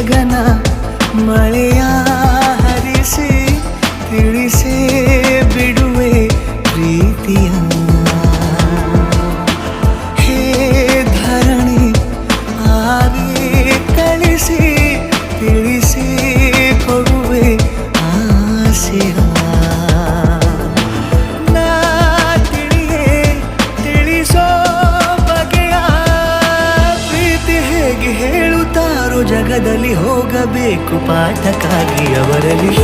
ಗಗನ ಮಳೆಯ ಹರಿಸಿ ತಿಳಿಸೇ ಬಿಡುವೆ ಪ್ರೀತಿಯ. ಹೇ ಧರಣಿ ಆವಿ ಕಳಿಸಿ ತಿಳಿಸಿ ಕೊಡುವೆ ಆಸೆಯ. ನಾ ತಿಳಿಯೇ ತಿಳಿಸೋ ಬಗೆಯ ಪ್ರೀತಿ ಹೇಗೆ ಹೇಳುತ್ತಾರೋ ಜಗದಲ್ಲಿ ಹೋಗಬೇಕು ಪಾಠಕ್ಕಾಗಿ ಅವರಲ್ಲಿ.